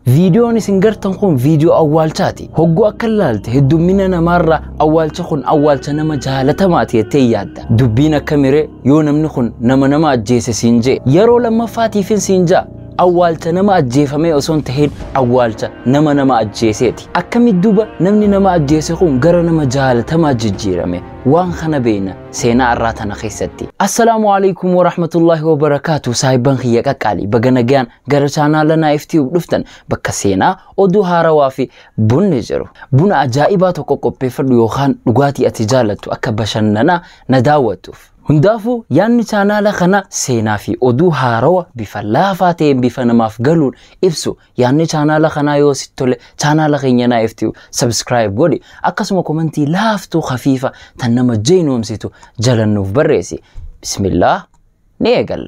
فيديو نسنجرتن خون فيديو أول شاتي هجو أكلالت هدومينا مرة أول شخون أول شنما جالتما تياد دبينا كاميرا يو نمنخون نما أجيس سينجي يرو لما فاتي في سينجا أول نما أجيف ما أصون تهين أول نما أجيسيتي أكمل الدوبة نمني نما أجيسكم جرى نما جالتما جيرامي وان خنا بينا سينا الراتنا خيستي السلام عليكم ورحمة الله وبركاته سايبان خياك علي بغنا جان جرشانا لنا افتيو دفتن بكسينا ودو هاروافي بن نجرو بن أجائبات وكوكوبي فردو يوخان لغاتي أتجالتو أكبشننا نداوتوف هندافو يعني channel خنا سينا في أدو هاروا بفلافاتين بفنماف قالون إبسو يعني channel خنا يو ستول channel خينينا إفتيو سبسكرايب قولي أقسمو كومنتي لافتو خفيفة تنما جينوم سيتو جلنوف بريسي بسم الله نيقال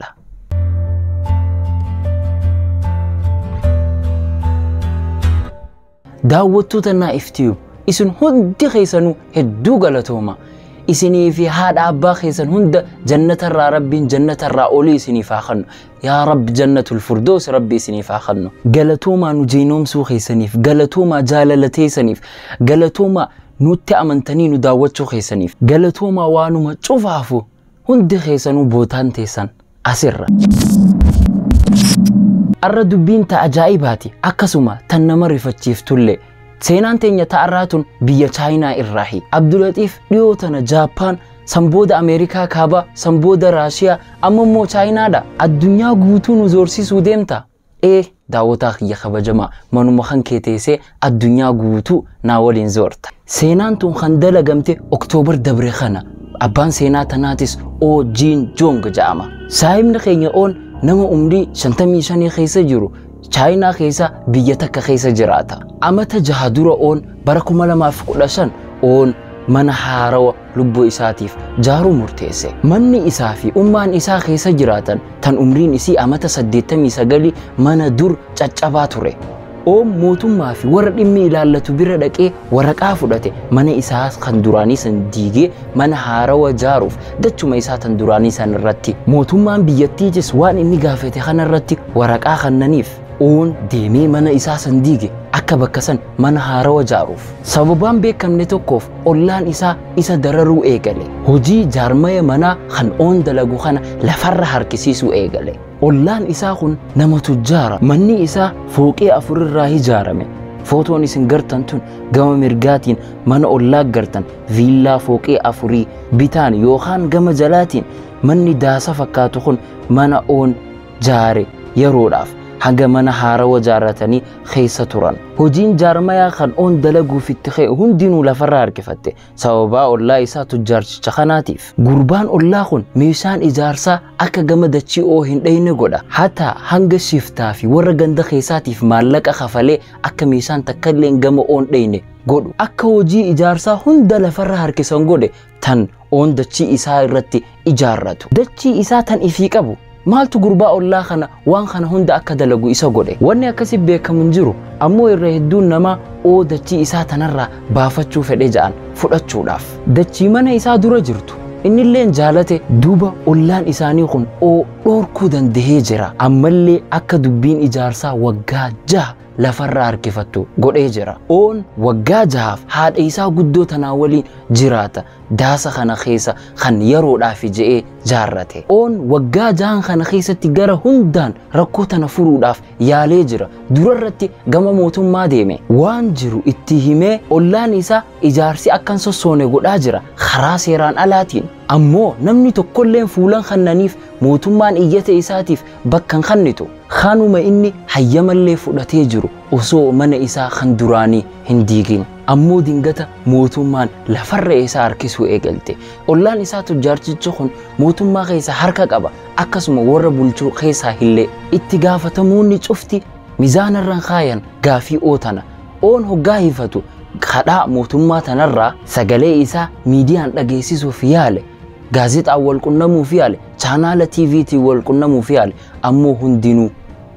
داوتو تنا إفتيو إسن هندي خيسانو هدو غلطوما إسني في هذا أبا خيسن هند جنة رب جنة أولي إسني فاخن يا رب جنة الفردوس ربي إسني فاخن جالتوما نجينوم سو خيسنيف جالتوما جاللتي سنيف جالتوما نوتي أمنتني نداوتشو خيسنيف جالتوما وانو ما تشوفافو هند خيسنو بوتان تيسن أسر الردو بنت أجائباتي أكسوما تنمر فتشيف تولي سينان تينيا تأراتون بيا تشاينا الراهي عبداللطيف ليوتنا جابان سمبودا أمريكا كابا سمبودا راشيا أممو تشاينا دا الدنيا غوتو نزورسي سوديمتا إيه داوتا خيا خبجما منو مخان كيتيسي الدنيا غوتو ناولين زورتا سينان تون خندلا قمتي أكتوبر دبريخانا أبان سينا تناتيس أو جين جونغ جاما سايمنا خينيا أون نما أمري شنتمي شاني خيسا جيرو China keessa biyya takka keessa jiraata. Amata jaha dura on bara 2015 on mana haarawa lubbuu isaatiif jaaruu murteesse. Manni isaa fi ummaan isaa keessa jiraatan tan umriin isii amata 89 mana dur caccabaa ture. Oom mootummaa fi warra dhimmi ilaallatu bira dhaqee waraqaa fudhate mana isaa kan duraanii san diigee mana haarawa jaaruuf dachuma isaa tan duraanii san irratti mootummaan biyyattiis waan inni gaafate kana irratti waraqaa kannaniif on deemee mana isaa san diige akka bakka san mana haarawa jaaruuf sababaan beekamne tokkoof ollaan isaa isa dararuu eegale hojii jaarmaya mana kan on dalagu kana lafarra harkisiisuu eegale ollaan isaa kun nama tujjaara manni isaa fooqee 4 irraa ijaarame footoon isin gartan tun gama mirgaatiin mana ollaa gartan viillaa fooqee 4 bitaan yookaan gama jalaatiin manni daasa fakkaatu kun mana on jaare yeroodhaaf hanga mana haarawa jaaratanii keessa turan hojiin jaarmaya kan on dalaguuf itti ka'e hundinuu lafarra harkifatte sababa ollaa isaa tujjaarchicha kanaatiif gurbaan ollaa kun meeshaan ijaarsaa akka gama dachii oo hin dhayne godha hatta hanga shiftaa fi warra ganda keessaatiif maallaqa kafalee akka meeshaan takkallee gama on dhayne godhu akka hojii ijaarsaa hunda lafarra harkisan godhe tan on dachii isaa irratti ijaarratu dachii isaa tan ifii qabu maaltu gurbaa ollaa kana waan kana hunda akka dalagu isa godhe wanni akkasi beekamu jiru ammoo irra hedduun nama oo dachii isaa tanarraa baafachuu fedhe ja'an fudhachuudhaaf dachii mana isaa dura jirtu innilleen jaalate duuba ollaan isaanii kun oo dhorkuu dandahee jira ammallee akka dubbiin ijaarsaa waggaa 6 lafarra harkifattu godhee jira on waggaa 6 haadha isaa guddoo tanaa waliin jiraata daasa kana keessa kan yeroodhaaf je'ee jaarrate on waggaa 6 kana keessatti gara hundaan rakkoo tana furuudhaaf yaalee jira durarratti gama mootummaa deeme waan jiru itti himee ollaan isaa ijaarsi akkan sossoone godhaa jira karaa seeraan alaatiin ammoo namni tokkolleen fuulan kannaniif mootummaan iyyate isaatiif bakkan kannitu kanuma inni hayyamallee fudhatee jiru osoo mana isaa kan duraanii hin diigin ammoo dingata mootummaan lafarra isaa harkisuu eegalte ollaan isaa tujjaarchicha kun mootummaa keessa harka qaba akkasuma warra bulchuu keessaa hillee itti gaafatamuunni cufti mizaanarraan kaayan gaafii ootana on hoggaa hifatu kadhaa mootummaa tanarraa sagalee isaa miidiyaan dhageessisuuf yaale gaazexaa wal qunnamuuf yaale chaanaala TV'tii wal qunnamuuf yaale ammoo hundinuu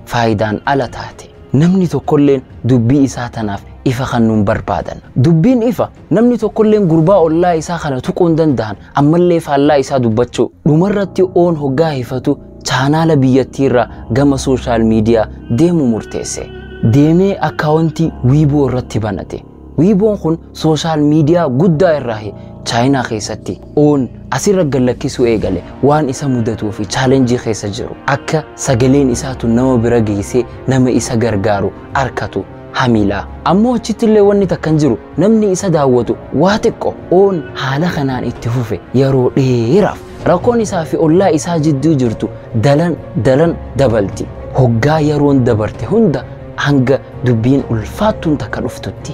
faayidaan ala taate namni tokkolleen dubbii isaa tanaaf ifa kannuun barbaadan dubbiin ifa namni tokkolleen gurbaa ollaa isaa kana tuquun danda'an ammallee faallaa isaa dubbachuu dhumarratti on hoggaa hifatu chaanaala biyyattiirraa gama sooshaal miidiyaa deemu murteesse deemee akkaawuntii wiiboo irratti banate. Wiiboon kun sooshaal miidiyaa guddaa irraa Chaayinaa keessatti oon asirra gallakkisuu eegale waan isa mudatuu fi chaalenjii keessa jiru. Akka sagaleen isaatu nama bira geessee nama isa gargaaru arkatu hamila. Ammoo achittillee wanni takkan jiru namni isa daawwatu waa xiqqoo oon haala kanaan itti fufe yeroo dheeraaf rakkoon isaa fi ollaa isaa jidduu jirtu dalan dabalti. Hoggaa yeroon dabarte hunda hanga dubbiin ulfaattuun takka dhuftutti.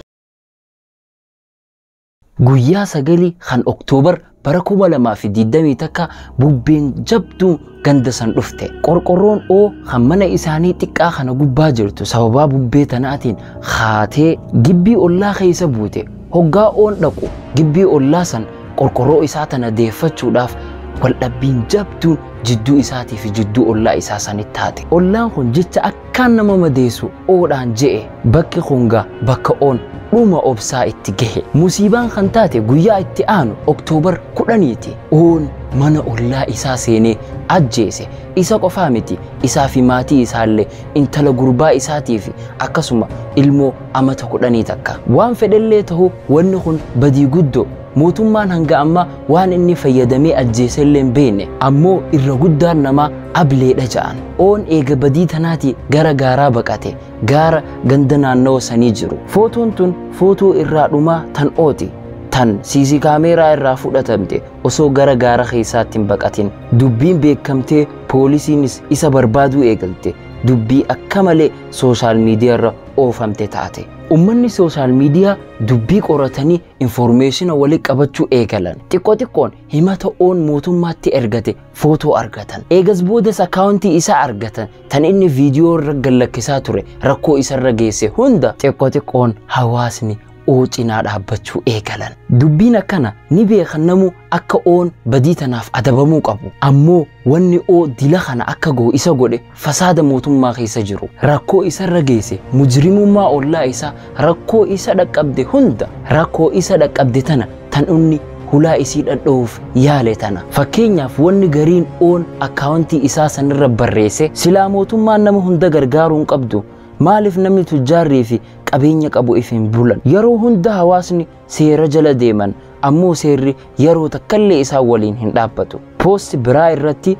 Guyyaa 9 kan Oktoobar bara 2020 takka bubbeen jabduu ganda san dhufte. Qorqorroon oo kan mana isaanii xiqqaa kana gubbaa jirtu sababa bubbee tanaatiin haatee gibbii ollaa keessa buute. Hoggaa oon dhaqu gibbii ollaa san qorqorroo isaa tana deeffachuudhaaf waldhabbiin jabduun jidduu isaatii fi jidduu ollaa isaa sanitti taate. Ollaan kun jecha akkaan nama madeessu oodhaan je'e bakki kunga bakka oon dhuma obsaa itti gahe. Musiibaan kan taate guyyaa itti aanu Oktoobar 10ti. Oon mana ollaa isaa seenee ajjeese. Isa qofaa miti isaa fi maatii isaallee intala gurbaa isaatii fi akkasuma ilmoo amata 10 takka. Waan fedhellee ta'u wanni kun badii guddoo mootummaan hanga amma waan inni fayyadamee ajjeesellee beene. Ammoo irra guddaan namaa ableedha ja'an. Oon eega badii tanaati gara gaaraa baqate. Gaara ganda naannoo sanii jiru. Footoon tun footoo irraa dhumaa tan ooti. Tan CC kaameeraa irraa fudhatamte osoo gara gaara keessaatti hin baqatin. Dubbiin beekamtee poolisiinis isa barbaaduu eegalte. Dubbii akka malee sooshaal miidiyaa irra oofamte taate. Ummanni sooshaal miidiyaa dubbii qoratanii informeeshina walitti qabachuu eegalan. Xiqqoon himata oon mootummaatti ergate footoo argatan. Eegas boodas akkaawuntii isaa argatan tan inni viidiyoo irra gallakkisaa ture rakkoo isarra geesse hunda xiqqoon hawaasni oo cinaa dhaabbachuu eegalan. Dubbiin akkana ni beekanamu akka oon badii tanaaf adabamuu qabu. Ammoo wanni oo dila kana akka goo isa godhe fasaada mootummaa keessa jiru. Rakkoo isarra geesse mujrimummaa ollaa isaa rakkoo isa dhaqqabde hunda rakkoo isa dhaqqabde tana tan inni hulaa isii dhadha'uuf yaale tana. Fakkeenyaaf wanni gariin oon akkaawuntii isaa sanirra barreesse silaa mootummaan nama hunda gargaaruun qabdu. Maaliif namni tujjaarrii fi qabeenya qabu ifin bulan. Yeroo hunda hawaasni seera jala deeman ammoo seerri yeroo takkallee isaa waliin hin dhaabbatu. Poost biraa irratti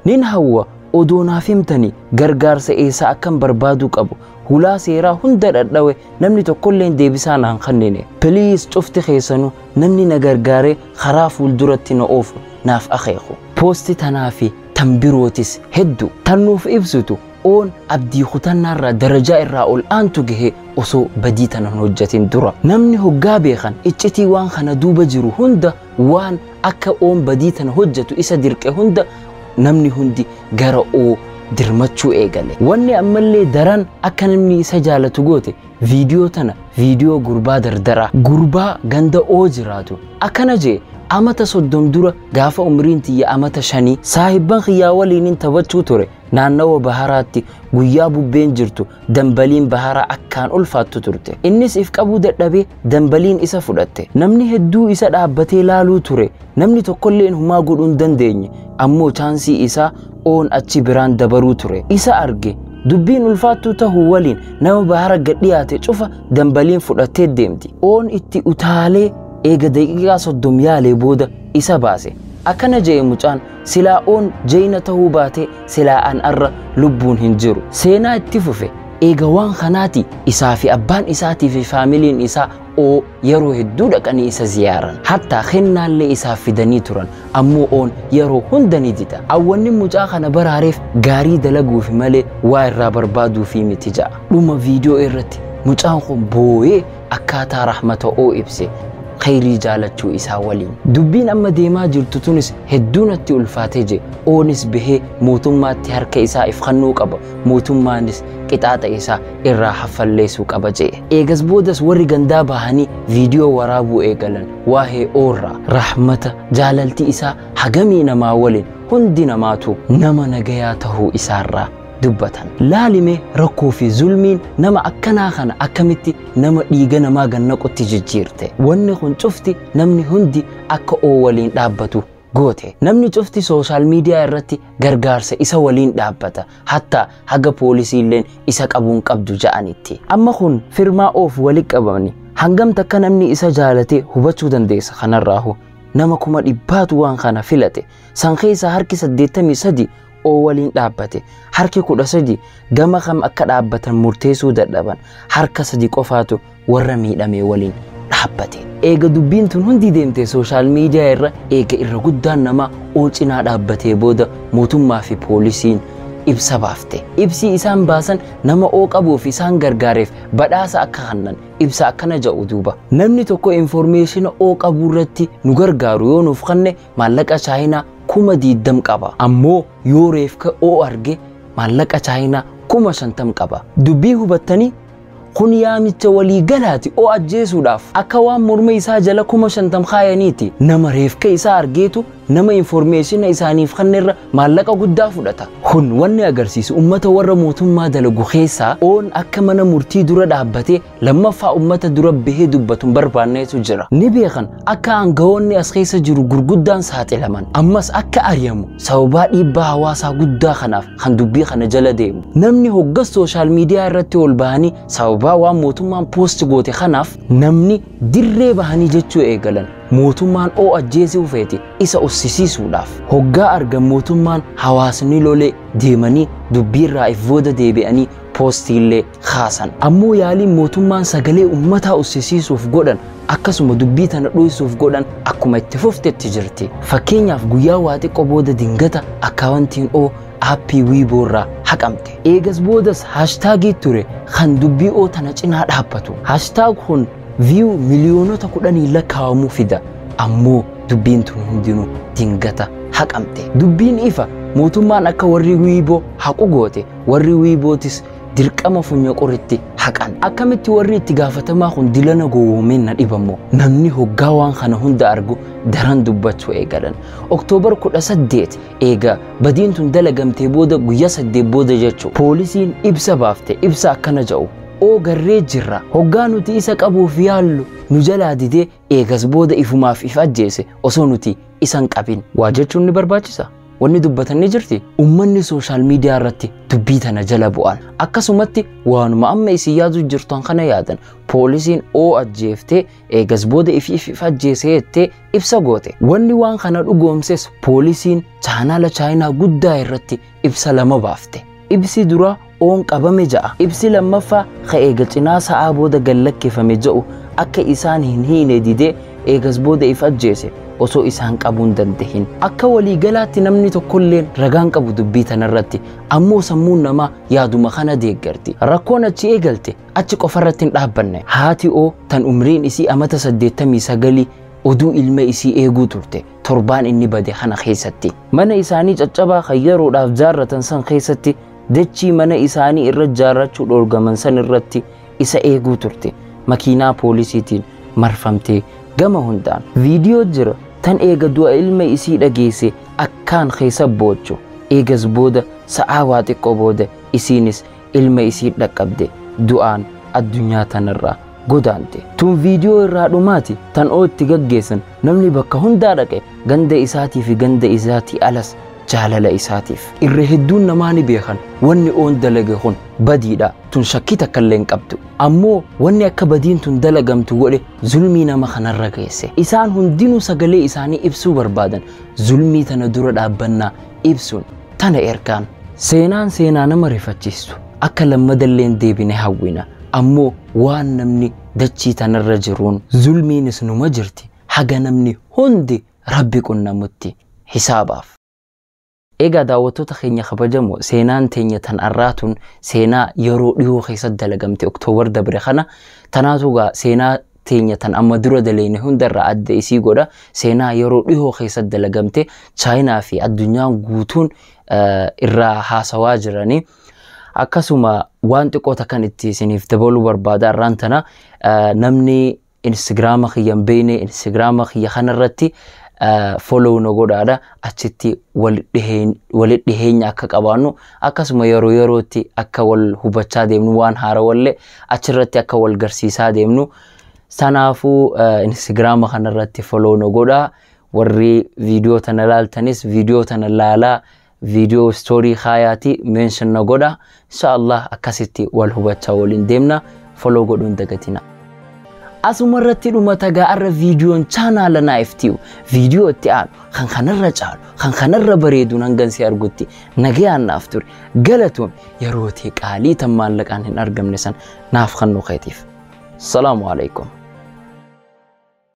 nin hawwa odoo naaf himtanii gargaarsa eessaa akkan barbaaduu qabu. Hulaa seeraa hunda dhadhawe namni tokkollee deebisaa naan kennine. Please cufti keessanuu namni na gargaaree karaa fuulduratti na oofu naaf akeeku. Poosti tanaa fi tan birootis hedduu tan nuuf ibsitu. Oon abdii kutannaarraa darajaa irraa ol aantu gahe osoo badii tana hojjatin dura. Namni hoggaa beekan iccitii waan kana duuba jiru hunda waan akka oon badii tana hojjatu isa dirqe hunda namni hundi gara oo dirmachuu eegale. Wanni ammallee daran akka namni isa jaalatu goote viidiyoo tana viidiyoo gurbaa dardaraa gurbaa ganda oo jiraatu akkana jee. Amata 30 dura gaafa umriin tiyya amata 5 saahibban khiyyaa waliin taphachuu ture. Naannawa baharaatti guyyaa bubbeen jirtu dambaliin baharaa akkaan ulfaattu turte. Innis if qabuu dadhabee dambaliin isa fudhatte. Namni hedduu isa dhaabbatee laaluu ture. Namni tokkolleen humaa godhuu hin dandeenye. Ammoo chaansii isaa oon achi biraan dabaruu ture. Isa arge. Dubbiin ulfaattuu ta'uu waliin nama bahara gadhiyaate cufa dambaliin fudhattee deemti. Oon itti utaalee eega daqiiqaa 30 yaalee booda isa baase. Akkana jee mucaan silaa oon jeena ta'uu baate silaa an arra lubbuun hin jiru. Seenaa itti fufe eega waan kanaati isaa fi abbaan isaatii fi faamiliin isaa oo yeroo hedduu dhaqanii isa ziyaaran. Hatta kennaallee isaaf fidanii turan ammoo oon yeroo hunda ni dida. Awwanni mucaa kana baraareef gaarii dalaguuf malee waa irraa barbaaduufi miti ja'a. Dhuma viidiyoo irratti mucaan kun boo'ee akkaataa rahmata oo ibse. Khayrii jaalachuu isaa waliin. Dubbiin amma deemaa jirtu tunis hedduunatti ulfaatee je. Oonis bahee mootummaatti harka isaa ifannoo qaba. Mootummaanis qixaaxa isaa irraa haffalleessuu qaba je. Eegas boodas warri gandaa bahanii viidiyoo waraabuu eegalan. Waa'ee oorraa rahmata jaalaltii isaa hagamii namaa waliin hundi namaatu nama nagayaa tahuu isaarraa dubbatan. Laalime rakkoo fi zulmiin nama akkanaa kana akkamitti nama dhiiga namaa ganna qotti jijjiirte. Wanni kun cufti namni hundi akka oo waliin dhaabbatu goote. Namni cufti social media irratti gargaarsa isa waliin dhaabbata. Hatta haga poolisiilleen isa qabuun qabdu ja'anitti. Amma kun firmaa of waliin qabamni. Hangam takka namni isa jaalate hubachuu dandeessa kanarraahu. Nama kuma dhibbaatu waan kana filate. San keessa harki 83 oo waliin dhaabbate. Harki 13 gama kam akka dhaabbatan murteessuu dadhaban. Harka 3 qofaatu warra miidhame waliin dhaabbate. Eega dubbiin tun hundi deemte social media irra eega irra guddaan nama oo cinaa dhaabbatee booda mootummaa fi poolisiin ibsa baafte. Ibsi isaan baasan nama oo qabuuf isaan gargaareef badhaasa akka kannan ibsa akkana jedhu duuba. Namni tokko information oo qabu irratti nu gargaaru yoo nuuf kanne maallaqa Chaayinaa 20 qaba. Ammoo yoo reefka oo arge maallaqa Chaayinaa 50 qaba. Dubbii hubattanii kun yaamicha walii galaati oo ajjeesuudhaaf akka waan morma isaa jala 50 kaayaniiti. Nama reefka isaa argeetu nama information isaaniif kannerra maallaqa guddaa fudhata. Kun wanni agarsiisu ummata warra mootummaa dalagu keessaa oon akka mana murtii dura dhaabbatee lammaffaa ummata dura bahee dubbatuun barbaanneetu jira. Ni beekan akka aangawoonni as keessa jiru gurguddaan saaxilaman ammas akka ariyamu sababaa dhiibbaa hawaasaa guddaa kanaaf kan dubbii kana jala deemu. Namni hoggas social media irratti ol bahanii sababaa waan mootummaan post goote kanaaf namni dirree bahanii jechuu eegalan. Mootummaan oo ajjeesuu feeti isa ussisiisuudhaaf hoggaa argan mootummaan hawaasni lolee deemanii dubbiirraa if booda deebi'anii poostiillee kaasan. Ammoo yaaliin mootummaan sagalee ummataa ussisiisuuf godhan akkasuma dubbii tana dho'isuuf godhan akkuma itti fuftetti jirti. Fakkeenyaaf guyyaa waa xiqqoo booda dingata akkaawuntiin oo aappii wiiboorraa haqamte. Eegas boodas haashtaagii ture kan dubbii oo tana cinaa dhaabbatu. Haashtaag kun view miliyoonota 10 lakkaawamuu fida. Ammoo dubbiin tun hundinuu dingata haqamte. Dubbiin ifa mootummaan akka warri wiiboo haqu goote. Warri wiibootis dirqama funya qoritti haqan. Akkamitti warri itti gaafatamaa kun dilana gowwoomeen na dhibammoo. Namni hoggaa waan kana hunda argu daran dubbachuu eegalan. Oktoobar 18 eega badiin tun dalagamtee booda guyyaa 8 booda jechuu. Poolisiin ibsa baafte. Ibsa akkana jedhu. Oo garree jirra hoggaa nuti isa qabuuf yaallu nu jalaa didee eegas booda ifumaaf if ajjeese osoo nuti isan qabin. Waa jechuun ni barbaachisa. Wanni dubbatan ni jirti. Ummanni social media irratti dubbii tana jala bu'an. Akkasumatti waanuma amma isin yaadu jirtan kana yaadan. Poolisiin oo ajjeeftee eegas booda if ajjeese jettee ibsa goote. Wanni waan kana dhugoomses poolisiin chaanaala Chaayinaa guddaa irratti ibsa lama baafte. Ibsi dura oon qabame ja'a. Ibsi lammaffaa ka eega cinaa sa'aa booda gallakkifame ja'u akka isaan hin hiine didee eegas booda if ajjeese osoo isaan qabuun dandahin. Akka waliigalaatti namni tokkolleen ragaan qabu dubbii tanarratti ammoo sammuun namaa yaaduma kana deeggarti. Rakkoon achi eegalte achi qofarratti hin dhaabbanne. Haati oo tan umriin isii amata 89 oduu ilma isii eeguu turte torbaan inni bade kana keessatti. Mana isaanii caccabaa kan yeroodhaaf jaarratan san keessatti dachii mana isaanii irra jaarrachuu dhoorgaman san irratti isa eeguu turte. Makiinaa poolisiitiin marfamtee gama hundaan. Viidiyoo jira tan eega du'a ilma isii dhageesse akkaan keessa boochu. Eegas booda sa'aa waa xiqqoo booda isiinis ilma isii dhaqqabde du'aan addunyaa tanarraa godaante. Tun viidiyoo irraa dhumaati tan oo itti gaggeessan namni bakka hundaa dhaqe ganda isaatii fi ganda isaatii alas jaalala isaatiif. Irra hedduun namaa ni beekan wanni oon dalage kun badiidha tun shakkii takkallee hin qabdu. Ammoo wanni akka badiin tun dalagamtu godhe zulmii nama kanarra geesse. Isaan hundinuu sagalee isaanii ibsuu barbaadan zulmii tana dura dhaabbannaa ibsuun tana ergaan. Seenaan seenaa nama rifachiistu akka lammadalleen deebine hawwina. Ammoo waan namni dachii tanarra jiruun zulmiinis numa jirti haga namni hundi rabbi qunnamutti hisaabaaf. Egaa daawwattoota keenya kabajamoo seenaan teenya tan arraatuun seenaa yeroo dhiyoo keessatti dalagamte Oktoobar dabre kana tanaatugaa seenaa teenya tan amma dura daleene hundarraa adda isii godha. Seenaa yeroo dhiyoo keessatti dalagamte Chaayinaa fi addunyaan guutuun irraa haasawaa jiranii. Akkasuma waan xiqqoota kan itti isiniif dabaluu barbaada irraan tana namni Instagraama kiyyan beene Instagraama kiyya kanarratti follow no godhaadha. Achitti walitti dhiheenya akka qabaannu akkasuma yeroo yerootti akka wal hubachaa deemnu waan haarawallee achirratti akka wal garsiisaa deemnu. Sanaafuu Instagraama kanarratti follow no godhaa. warri video tana laaltanis video tana laalaa video story khayati mention na godha inshallah akkasitti wal hubachaa waliin deemna follow godhuun dagatina asumarratti dhumata gaarra videoon channel Naif tiyu video itti aanu kan kanarra caalu kan kanarra bareedu hangan si argutti nagayaan naaf ture galatoom yeroo tee qaalii tan maallaqaan hin argamne san naaf kan nu khaytiif assalamu alaykum